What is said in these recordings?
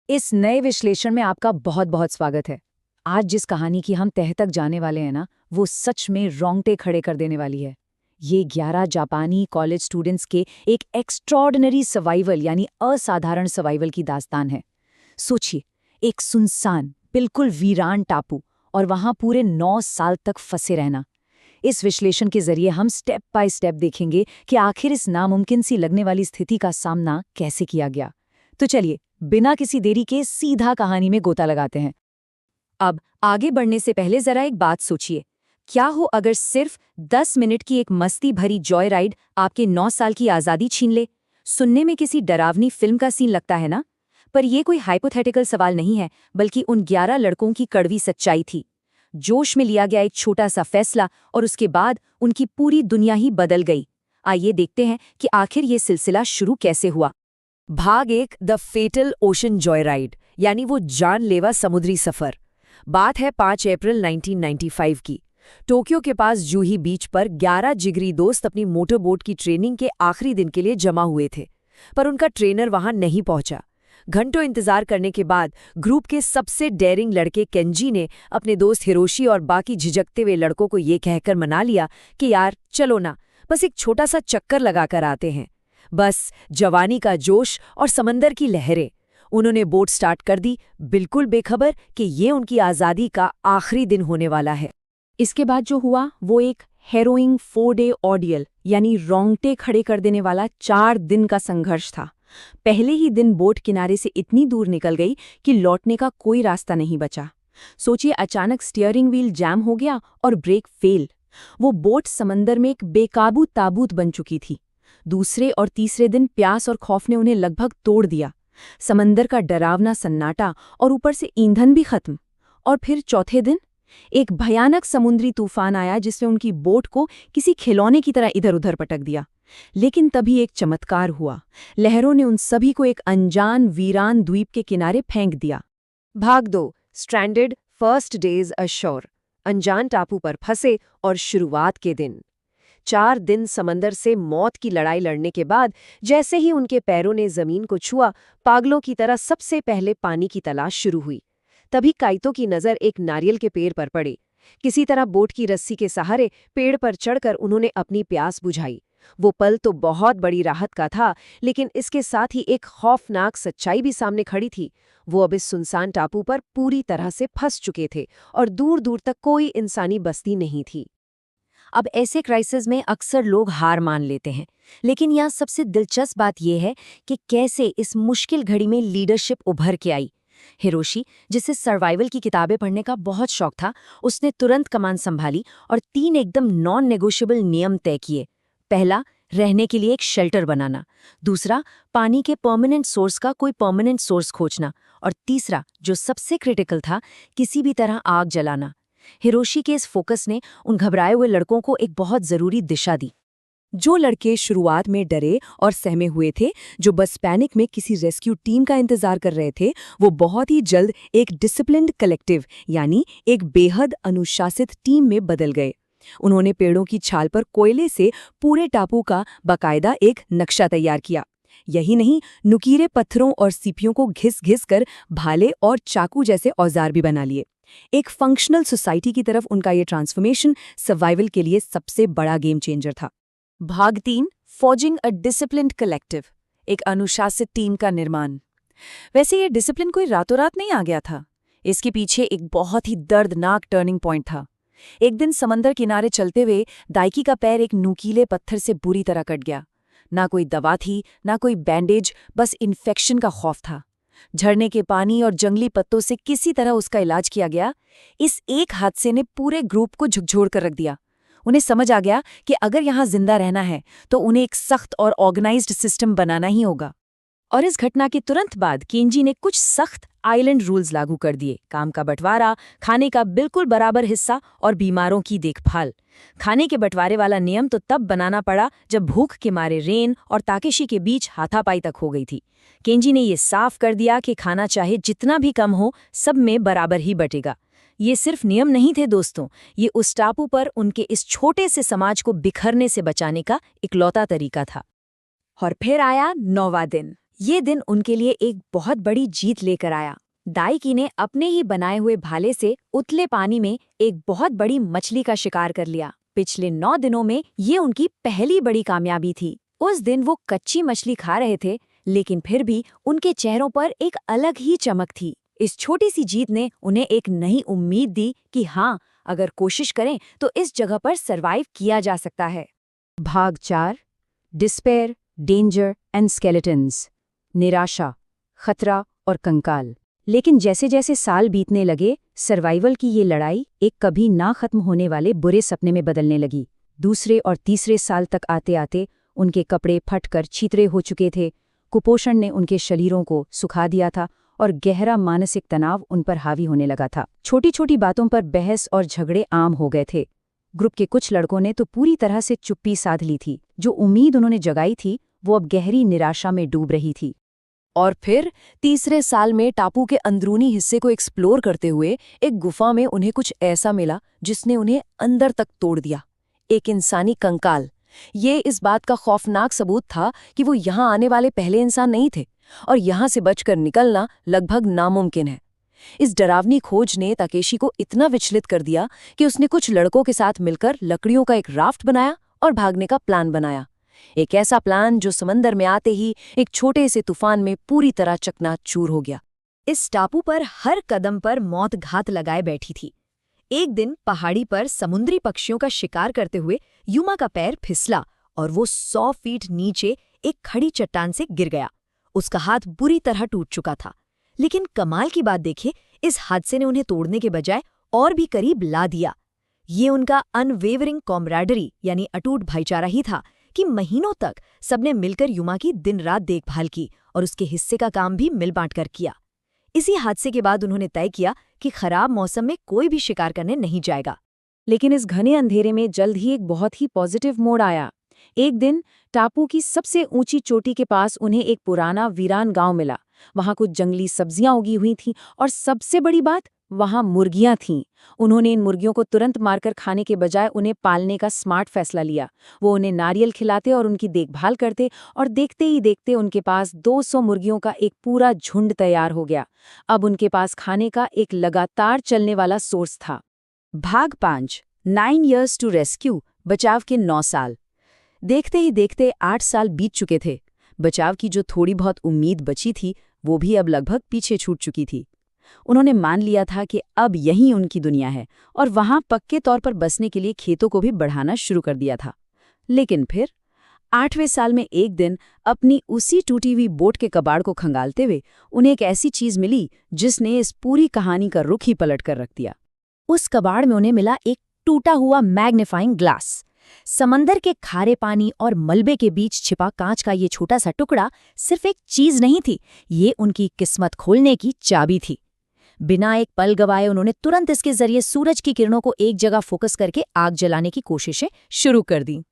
इस नए विश्लेषण में आपका बहुत बहुत स्वागत है। आज जिस कहानी की हम तह तक जाने वाले हैं ना, वो सच में रोंगटे खड़े कर देने वाली है। ये 11 जापानी कॉलेज स्टूडेंट्स के एक एक्स्ट्रॉर्डिनरी सर्वाइवल यानी असाधारण सर्वाइवल की दास्तान है। सोचिए, एक सुनसान, बिल्कुल वीरान टापू और वहां पूरे 9 साल तक फंसे रहना। इस विश्लेषण के जरिए हम स्टेप बाय स्टेप देखेंगे कि आखिर इस नामुमकिन सी लगने वाली स्थिति का सामना कैसे किया गया। तो चलिए, बिना किसी देरी के सीधा कहानी में गोता लगाते हैं। अब आगे बढ़ने से पहले जरा एक बात सोचिए। क्या हो अगर सिर्फ 10 मिनट की एक मस्ती भरी जॉय राइड आपके 9 साल की आज़ादी छीन ले? सुनने में किसी डरावनी फिल्म का सीन लगता है ना? पर यह कोई हाइपोथेटिकल सवाल नहीं है, बल्कि उन 11 लड़कों की कड़वी सच्चाई थी। जोश में लिया गया एक छोटा सा फैसला और उसके बाद उनकी पूरी दुनिया ही बदल गई। आइए देखते हैं कि आखिर ये सिलसिला शुरू कैसे हुआ। भाग 1, द फेटल ओशन जॉयराइड, यानी वो जानलेवा समुद्री सफर। बात है 5 अप्रैल 1995 की। टोक्यो के पास जूही बीच पर 11 जिगरी दोस्त अपनी मोटरबोट की ट्रेनिंग के आखिरी दिन के लिए जमा हुए थे, पर उनका ट्रेनर वहां नहीं पहुंचा। घंटों इंतजार करने के बाद ग्रुप के सबसे डेयरिंग लड़के केंजी ने अपने दोस्त हिरोशी और बाकी झिझकते हुए लड़कों को ये कहकर मना लिया कि यार चलो ना, बस एक छोटा सा चक्कर लगाकर आते हैं। बस जवानी का जोश और समंदर की लहरें। उन्होंने बोट स्टार्ट कर दी, बिल्कुल बेखबर कि ये उनकी आज़ादी का आखिरी दिन होने वाला है। इसके बाद जो हुआ वो एक हैरोइंग 4-डे ऑर्डियल यानी रोंगटे खड़े कर देने वाला 4 दिन का संघर्ष था। पहले ही दिन बोट किनारे से इतनी दूर निकल गई कि लौटने का कोई रास्ता नहीं बचा। सोचिए, अचानक स्टीयरिंग व्हील जैम हो गया और ब्रेक फेल। वो बोट समंदर में एक बेकाबू ताबूत बन चुकी थी। दूसरे और तीसरे दिन प्यास और खौफ ने उन्हें लगभग तोड़ दिया। समंदर का डरावना सन्नाटा और ऊपर से ईंधन भी खत्म। और फिर चौथे दिन एक भयानक समुद्री तूफान आया जिसने उनकी बोट को किसी खिलौने की तरह इधर-उधर पटक दिया। लेकिन तभी एक चमत्कार हुआ। लहरों ने उन सभी को एक अनजान वीरान द्वीप के किनारे फेंक दिया। भाग 2, स्ट्रैंडेड फर्स्ट डेज अशोर। अनजान टापू पर फंसे और शुरुआत के दिन। 4 दिन समंदर से मौत की लड़ाई लड़ने के बाद जैसे ही उनके पैरों ने जमीन को छुआ, पागलों की तरह सबसे पहले पानी की तलाश शुरू हुई। तभी काइतो की नज़र एक नारियल के पेड़ पर पड़ी। किसी तरह बोट की रस्सी के सहारे पेड़ पर चढ़कर उन्होंने अपनी प्यास बुझाई। वो पल तो बहुत बड़ी राहत का था, लेकिन इसके साथ ही एक खौफनाक सच्चाई भी सामने खड़ी थी। वो अब इस सुनसान टापू पर पूरी तरह से फंस चुके थे और दूर दूर तक कोई इंसानी बस्ती नहीं थी। अब ऐसे क्राइसिस में अक्सर लोग हार मान लेते हैं, लेकिन यहाँ सबसे दिलचस्प बात यह है कि कैसे इस मुश्किल घड़ी में लीडरशिप उभर के आई। हिरोशी, जिसे सर्वाइवल की किताबें पढ़ने का बहुत शौक था, उसने तुरंत कमान संभाली और 3 एकदम नॉन नेगोशिएबल नियम तय किए। पहला, रहने के लिए एक शेल्टर बनाना। दूसरा, पानी के परमानेंट सोर्स का कोई परमानेंट सोर्स खोजना। और तीसरा, जो सबसे क्रिटिकल था, किसी भी तरह आग जलाना। हिरोशी के इस फोकस ने उन घबराए हुए लड़कों को एक बहुत जरूरी दिशा दी। जो लड़के शुरुआत में डरे और सहमे हुए थे, जो बस पैनिक में किसी रेस्क्यू टीम का इंतजार कर रहे थे, वो बहुत ही जल्द एक डिसिप्लिन्ड कलेक्टिव यानी एक बेहद अनुशासित टीम में बदल गए। उन्होंने पेड़ों की छाल पर कोयले से पूरे टापू का बाकायदा एक नक्शा तैयार किया। यही नहीं, नुकीले पत्थरों और सीपियों को घिस-घिस कर भाले और चाकू जैसे औजार भी बना लिए। एक फंक्शनल सोसाइटी की तरफ उनका ये ट्रांसफॉर्मेशन सर्वाइवल के लिए सबसे बड़ा गेम चेंजर था। भाग 3, फॉर्जिंग अ डिसिप्लिन्ड कलेक्टिव, एक अनुशासित टीम का निर्माण। वैसे ये डिसिप्लिन कोई रातों रात नहीं आ गया था। इसके पीछे एक बहुत ही दर्दनाक टर्निंग पॉइंट था। एक दिन समंदर किनारे चलते हुए दाइकी का पैर एक नुकीले पत्थर से बुरी तरह कट गया। ना कोई दवा थी, ना कोई बैंडेज, बस इन्फेक्शन का खौफ था। झरने के पानी और जंगली पत्तों से किसी तरह उसका इलाज किया गया। इस एक हादसे ने पूरे ग्रुप को झकझोर कर रख दिया। उन्हें समझ आ गया कि अगर यहाँ जिंदा रहना है तो उन्हें एक सख्त और ऑर्गेनाइज्ड सिस्टम बनाना ही होगा। और इस घटना के तुरंत बाद केंजी ने कुछ सख्त आइलैंड रूल्स लागू कर दिए। काम का बंटवारा, खाने का बिल्कुल बराबर हिस्सा और बीमारों की देखभाल। खाने के बंटवारे वाला नियम तो तब बनाना पड़ा जब भूख के मारे रेन और ताकेशी के बीच हाथापाई तक हो गई थी। केंजी ने ये साफ कर दिया कि खाना चाहे जितना भी कम हो, सब में बराबर ही बटेगा। ये सिर्फ नियम नहीं थे दोस्तों, ये उस टापू पर उनके इस छोटे से समाज को बिखरने से बचाने का इकलौता तरीका था। और फिर आया 9वां दिन, ये दिन उनके लिए एक बहुत बड़ी जीत लेकर आया। दाइकी ने अपने ही बनाए हुए भाले से उतले पानी में एक बहुत बड़ी मछली का शिकार कर लिया। पिछले 9 दिनों में ये उनकी पहली बड़ी कामयाबी थी। उस दिन वो कच्ची मछली खा रहे थे, लेकिन फिर भी उनके चेहरों पर एक अलग ही चमक थी। इस छोटी सी जीत ने उन्हें एक नई उम्मीद दी कि हाँ, अगर कोशिश करें तो इस जगह पर सरवाइव किया जा सकता है। भाग 4, डिस्पेयर, डेंजर एंड स्केलेटन्स। निराशा, खतरा और कंकाल। लेकिन जैसे जैसे साल बीतने लगे, सर्वाइवल की ये लड़ाई एक कभी ना खत्म होने वाले बुरे सपने में बदलने लगी। दूसरे और तीसरे साल तक आते आते उनके कपड़े फटकर छितरे हो चुके थे, कुपोषण ने उनके शरीरों को सुखा दिया था और गहरा मानसिक तनाव उन पर हावी होने लगा था। छोटी छोटी बातों पर बहस और झगड़े आम हो गए थे। ग्रुप के कुछ लड़कों ने तो पूरी तरह से चुप्पी साध ली थी। जो उम्मीद उन्होंने जगाई थी वो अब गहरी निराशा में डूब रही थी। और फिर तीसरे साल में टापू के अंदरूनी हिस्से को एक्सप्लोर करते हुए एक गुफा में उन्हें कुछ ऐसा मिला जिसने उन्हें अंदर तक तोड़ दिया। एक इंसानी कंकाल। ये इस बात का खौफनाक सबूत था कि वो यहाँ आने वाले पहले इंसान नहीं थे और यहाँ से बचकर निकलना लगभग नामुमकिन है। इस डरावनी खोज ने ताकेशी को इतना विचलित कर दिया कि उसने कुछ लड़कों के साथ मिलकर लकड़ियों का एक राफ्ट बनाया और भागने का प्लान बनाया। एक ऐसा प्लान जो समंदर में आते ही एक छोटे से तूफान में पूरी तरह चकनाचूर हो गया। इस टापू पर हर कदम पर मौत घात लगाए बैठी थी। एक दिन पहाड़ी पर समुद्री पक्षियों का शिकार करते हुए युमा का पैर फिसला और वो 100 फीट नीचे एक खड़ी चट्टान से गिर गया। उसका हाथ बुरी तरह टूट चुका था। लेकिन कमाल की बात देखिए, इस हादसे ने उन्हें तोड़ने के बजाय और भी करीब ला दिया। ये उनका अनवेवरिंग कॉमरेडरी यानी अटूट भाईचारा ही था कि महीनों तक सबने मिलकर युमा की दिन रात देखभाल की और उसके हिस्से का काम भी मिल बांट कर किया। इसी हादसे के बाद उन्होंने तय किया कि खराब मौसम में कोई भी शिकार करने नहीं जाएगा। लेकिन इस घने अंधेरे में जल्द ही एक बहुत ही पॉजिटिव मोड़ आया। एक दिन टापू की सबसे ऊंची चोटी के पास उन्हें एक पुराना वीरान गांव मिला। वहां कुछ जंगली सब्जियां उगी हुई थीं और सबसे बड़ी बात, वहां मुर्गियां थीं। उन्होंने इन मुर्गियों को तुरंत मारकर खाने के बजाय उन्हें पालने का स्मार्ट फैसला लिया। वो उन्हें नारियल खिलाते और उनकी देखभाल करते और देखते ही देखते उनके पास 200 मुर्गियों का एक पूरा झुंड तैयार हो गया। अब उनके पास खाने का एक लगातार चलने वाला सोर्स था। भाग 5, 9 years टू रेस्क्यू। बचाव के 9 साल। देखते ही देखते 8 साल बीत चुके थे। बचाव की जो थोड़ी बहुत उम्मीद बची थी वो भी अब लगभग पीछे छूट चुकी थी। उन्होंने मान लिया था कि अब यही उनकी दुनिया है और वहां पक्के तौर पर बसने के लिए खेतों को भी बढ़ाना शुरू कर दिया था। लेकिन फिर 8वें साल में एक दिन अपनी उसी टूटी हुई बोट के कबाड़ को खंगालते हुए उन्हें एक ऐसी चीज मिली जिसने इस पूरी कहानी का रुख ही पलट कर रख दिया। उस कबाड़ में उन्हें मिला एक टूटा हुआ मैग्नीफाइंग ग्लास। समंदर के खारे पानी और मलबे के बीच छिपा कांच का ये छोटा सा टुकड़ा सिर्फ एक चीज नहीं थी, ये उनकी किस्मत खोलने की चाबी थी। बिना एक पल गवाए उन्होंने तुरंत इसके जरिए सूरज की किरणों को एक जगह फोकस करके आग जलाने की कोशिशें शुरू कर दी।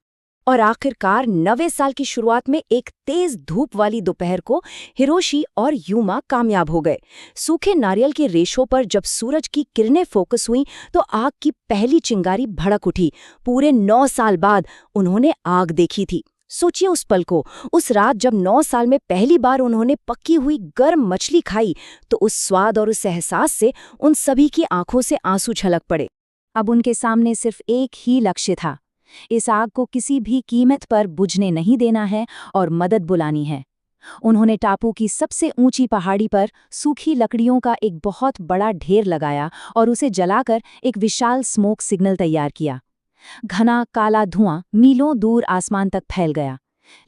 और आखिरकार 9वें साल की शुरुआत में एक तेज धूप वाली दोपहर को हिरोशी और युमा कामयाब हो गए। सूखे नारियल के रेशों पर जब सूरज की किरणें फोकस हुईं तो आग की पहली चिंगारी भड़क उठी। पूरे 9 साल बाद उन्होंने आग देखी थी। सोचिए उस पल को, उस रात जब 9 साल में पहली बार उन्होंने पक्की हुई गर्म मछली खाई तो उस स्वाद और उस एहसास से उन सभी की आंखों से आंसू छलक पड़े। अब उनके सामने सिर्फ एक ही लक्ष्य था, इस आग को किसी भी कीमत पर बुझने नहीं देना है और मदद बुलानी है। उन्होंने टापू की सबसे ऊंची पहाड़ी पर सूखी लकड़ियों का एक बहुत बड़ा ढेर लगाया और उसे जलाकर एक विशाल स्मोक सिग्नल तैयार किया। घना काला धुआं मीलों दूर आसमान तक फैल गया।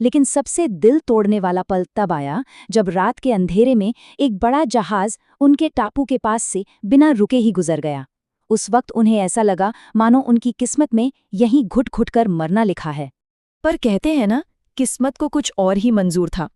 लेकिन सबसे दिल तोड़ने वाला पल तब आया जब रात के अंधेरे में एक बड़ा जहाज उनके टापू के पास से बिना रुके ही गुजर गया। उस वक्त उन्हें ऐसा लगा मानो उनकी किस्मत में यहीं घुट-घुट कर मरना लिखा है। पर कहते हैं ना, किस्मत को कुछ और ही मंजूर था।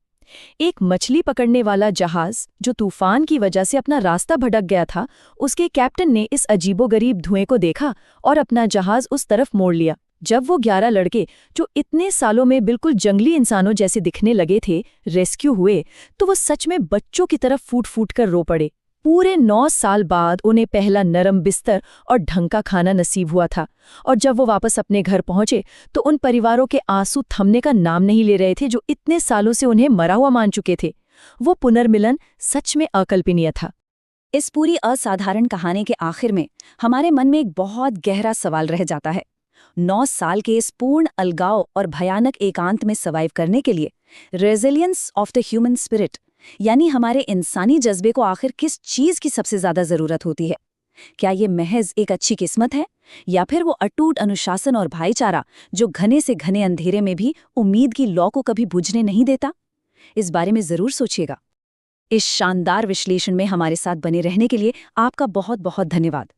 एक मछली पकड़ने वाला जहाज जो तूफान की वजह से अपना रास्ता भटक गया था, उसके कैप्टन ने इस अजीबोगरीब धुएं को देखा और अपना जहाज उस तरफ मोड़ लिया। जब वो 11 लड़के जो इतने सालों में बिल्कुल जंगली इंसानों जैसे दिखने लगे थे रेस्क्यू हुए, तो वो सच में बच्चों की तरफ फूट फूट कर रो पड़े। पूरे 9 साल बाद उन्हें पहला नरम बिस्तर और ढंग का खाना नसीब हुआ था और जब वो वापस अपने घर पहुंचे तो उन परिवारों के आंसू थमने का नाम नहीं ले रहे थे जो इतने सालों से उन्हें मरा हुआ मान चुके थे। वो पुनर्मिलन सच में अकल्पनीय था। इस पूरी असाधारण कहानी के आखिर में हमारे मन में एक बहुत गहरा सवाल रह जाता है। 9 साल के इस पूर्ण अलगाव और भयानक एकांत में सर्वाइव करने के लिए resilience of the human spirit, यानी हमारे इंसानी जज्बे को आखिर किस चीज की सबसे ज्यादा जरूरत होती है? क्या ये महज एक अच्छी किस्मत है, या फिर वो अटूट अनुशासन और भाईचारा जो घने से घने अंधेरे में भी उम्मीद की लौ को कभी बुझने नहीं देता? इस बारे में जरूर सोचिएगा। इस शानदार विश्लेषण में हमारे साथ बने रहने के लिए आपका बहुत बहुत धन्यवाद।